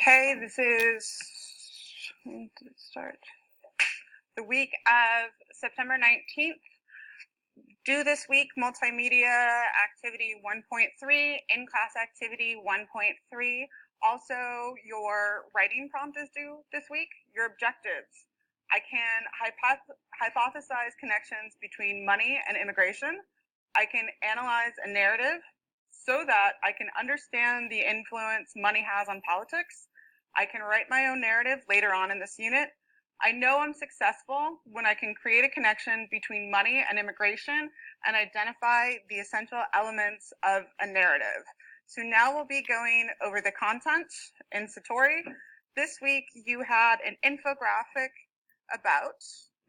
Okay, this is, when did it start? The week of September 19th. Due this week, multimedia activity 1.3, in-class activity 1.3. Also, your writing prompt is due this week. Your objectives. I can hypothesize connections between money and immigration. I can analyze a narrative so that I can understand the influence money has on politics. I can write my own narrative later on in this unit. I know I'm successful when I can create a connection between money and immigration and identify the essential elements of a narrative. So now we'll be going over the content in Satori. This week you had an infographic about,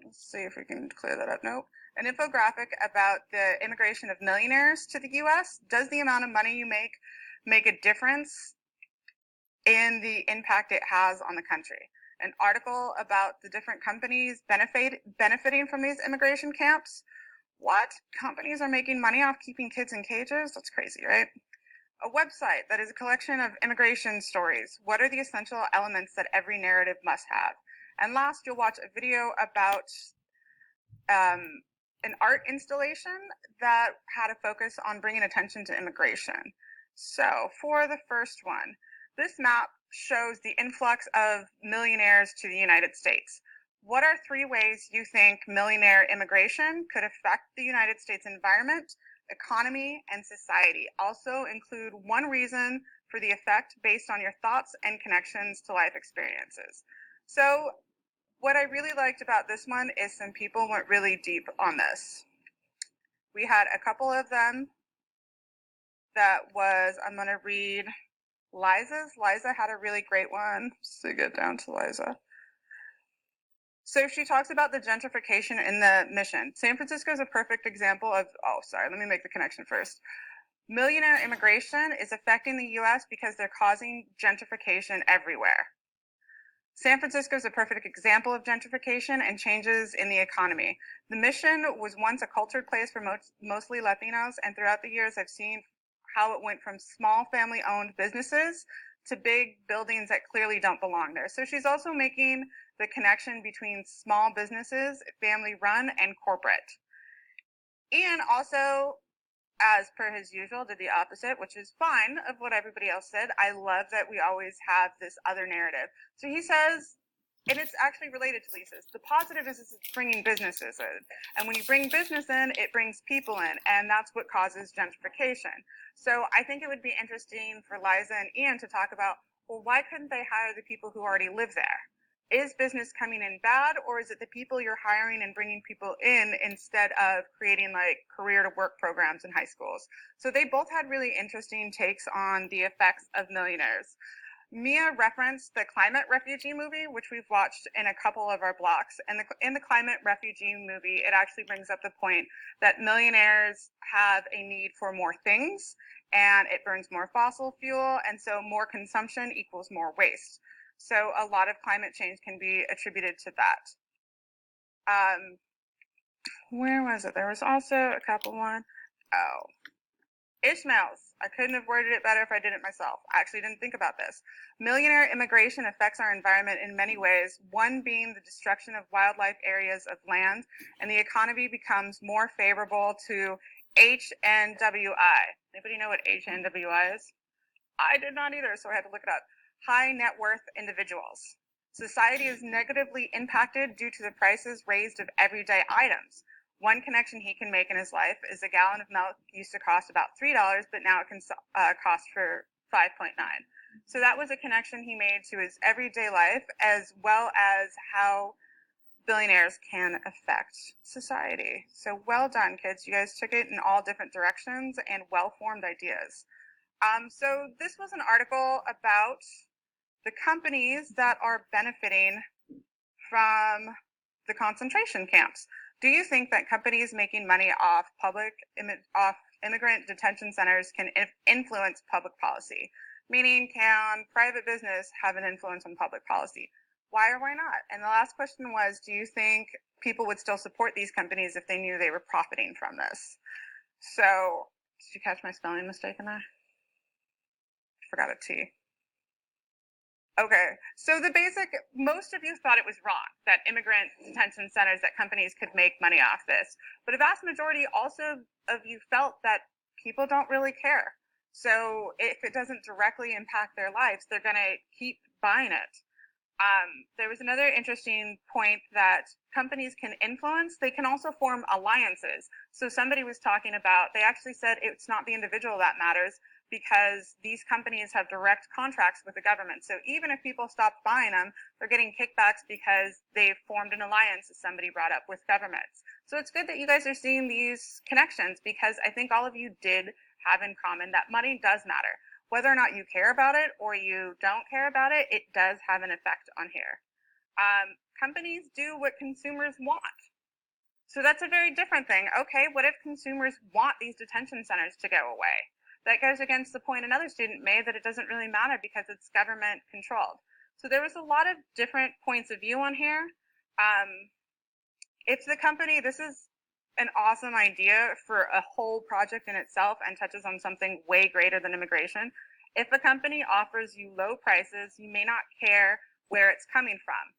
let's see if we can clear that up, nope. An infographic about the immigration of millionaires to the US. Does the amount of money you make a difference in the impact it has on the country? An article about the different companies benefiting from these immigration camps. What? Companies are making money off keeping kids in cages? That's crazy, right? A website that is a collection of immigration stories. What are the essential elements that every narrative must have? And last, you'll watch a video about an art installation that had a focus on bringing attention to immigration. So for the first one, this map shows the influx of millionaires to the United States. What are 3 ways you think millionaire immigration could affect the United States environment, economy, and society? Also include 1 reason for the effect based on your thoughts and connections to life experiences. So what I really liked about this one is some people went really deep on this. We had a couple of them that was, I'm going to read Liza's. Liza had a really great one. So get down to Liza. So she talks about the gentrification in the mission. San Francisco is a perfect example of, let me make the connection first. Millionaire immigration is affecting the US because they're causing gentrification everywhere. San Francisco is a perfect example of gentrification and changes in the economy. The mission was once a cultured place for mostly Latinos, and throughout the years I've seen how it went from small family-owned businesses to big buildings that clearly don't belong there. So she's also making the connection between small businesses, family-run, and corporate. And also, as per his usual, did the opposite, which is fine of what everybody else said. I love that we always have this other narrative. So he says, and it's actually related to Lisa's, the positive is it's bringing businesses in. And when you bring business in, it brings people in, and that's what causes gentrification. So I think it would be interesting for Liza and Ian to talk about, well, why couldn't they hire the people who already live there? Is business coming in bad, or is it the people you're hiring and bringing people in instead of creating like career to work programs in high schools? So they both had really interesting takes on the effects of millionaires. Mia referenced the Climate Refugee movie, which we've watched in a couple of our blocks. And in the Climate Refugee movie, it actually brings up the point that millionaires have a need for more things, and it burns more fossil fuel, and so more consumption equals more waste. So a lot of climate change can be attributed to that. Where was it? There was also a couple more. Ishmael's. I couldn't have worded it better if I did it myself. I actually didn't think about this. Millionaire immigration affects our environment in many ways, one being the destruction of wildlife areas of land, and the economy becomes more favorable to HNWI. Anybody know what HNWI is? I did not either, so I had to look it up. High net worth individuals. Society is negatively impacted due to the prices raised of everyday items. One connection he can make in his life is a gallon of milk used to cost about $3, but now it can cost for $5.9. So that was a connection he made to his everyday life, as well as how billionaires can affect society. So well done, kids. You guys took it in all different directions and well-formed ideas. So this was an article about the companies that are benefiting from the concentration camps. Do you think that companies making money off immigrant detention centers can influence public policy? Meaning, can private business have an influence on public policy? Why or why not? And the last question was, do you think people would still support these companies if they knew they were profiting from this? So, did you catch my spelling mistake in there? I forgot a T. Okay, so most of you thought it was wrong that immigrant detention centers, that companies could make money off this. But a vast majority also of you felt that people don't really care. So if it doesn't directly impact their lives, they're going to keep buying it. There was another interesting point that companies can influence. They can also form alliances. So somebody was talking about, they actually said it's not the individual that matters because these companies have direct contracts with the government. So even if people stop buying them, they're getting kickbacks because they've formed an alliance, as somebody brought up, with governments. So it's good that you guys are seeing these connections, because I think all of you did have in common that money does matter. Whether or not you care about it or you don't care about it, it does have an effect on here. Companies do what consumers want. So that's a very different thing. Okay, what if consumers want these detention centers to go away? That goes against the point another student made, that it doesn't really matter because it's government controlled. So there was a lot of different points of view on here. If the company, this is an awesome idea for a whole project in itself and touches on something way greater than immigration. If a company offers you low prices, you may not care where it's coming from.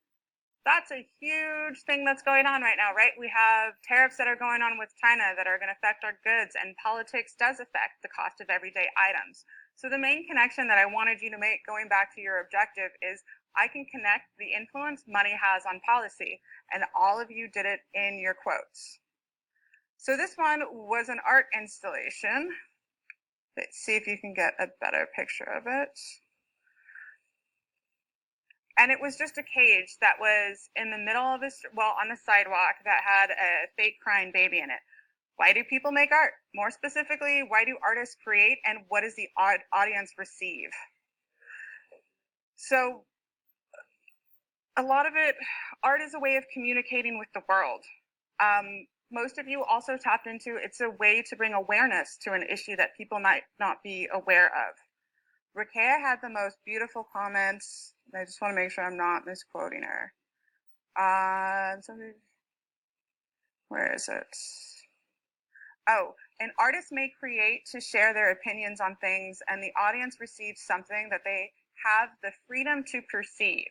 That's a huge thing that's going on right now, right? We have tariffs that are going on with China that are going to affect our goods, and politics does affect the cost of everyday items. So the main connection that I wanted you to make, going back to your objective, is I can connect the influence money has on policy, and all of you did it in your quotes. So this one was an art installation. Let's see if you can get a better picture of it. And it was just a cage that was in the middle of on the sidewalk, that had a fake crying baby in it. Why do people make art? More specifically, why do artists create, and what does the audience receive? So a lot of it, art is a way of communicating with the world. Most of you also tapped into, it's a way to bring awareness to an issue that people might not be aware of. Rakea had the most beautiful comments. I just want to make sure I'm not misquoting her. Where is it? Oh, an artist may create to share their opinions on things, and the audience receives something that they have the freedom to perceive.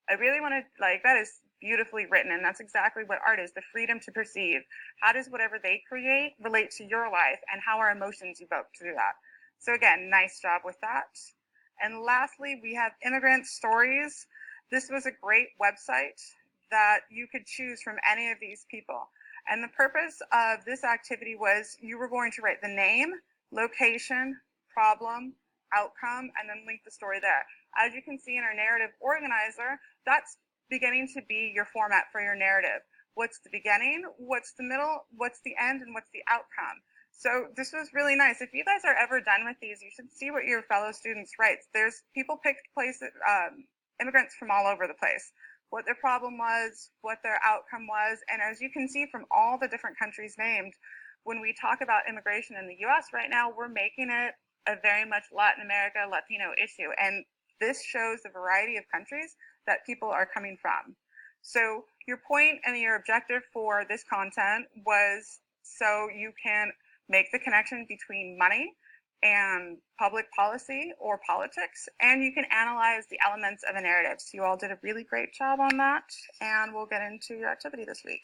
I really want to, that is beautifully written, and that's exactly what art is, the freedom to perceive. How does whatever they create relate to your life, and how are emotions evoked through that? So again, nice job with that. And lastly, we have Immigrant Stories. This was a great website that you could choose from any of these people. And the purpose of this activity was you were going to write the name, location, problem, outcome, and then link the story there. As you can see in our narrative organizer, that's beginning to be your format for your narrative. What's the beginning, what's the middle, what's the end, and what's the outcome? So this was really nice. If you guys are ever done with these, you should see what your fellow students write. There's people picked immigrants from all over the place, what their problem was, what their outcome was. And as you can see from all the different countries named, when we talk about immigration in the US right now, we're making it a very much Latin America, Latino issue. And this shows the variety of countries that people are coming from. So your point and your objective for this content was so you can make the connection between money and public policy or politics, and you can analyze the elements of a narrative. So you all did a really great job on that, and we'll get into your activity this week.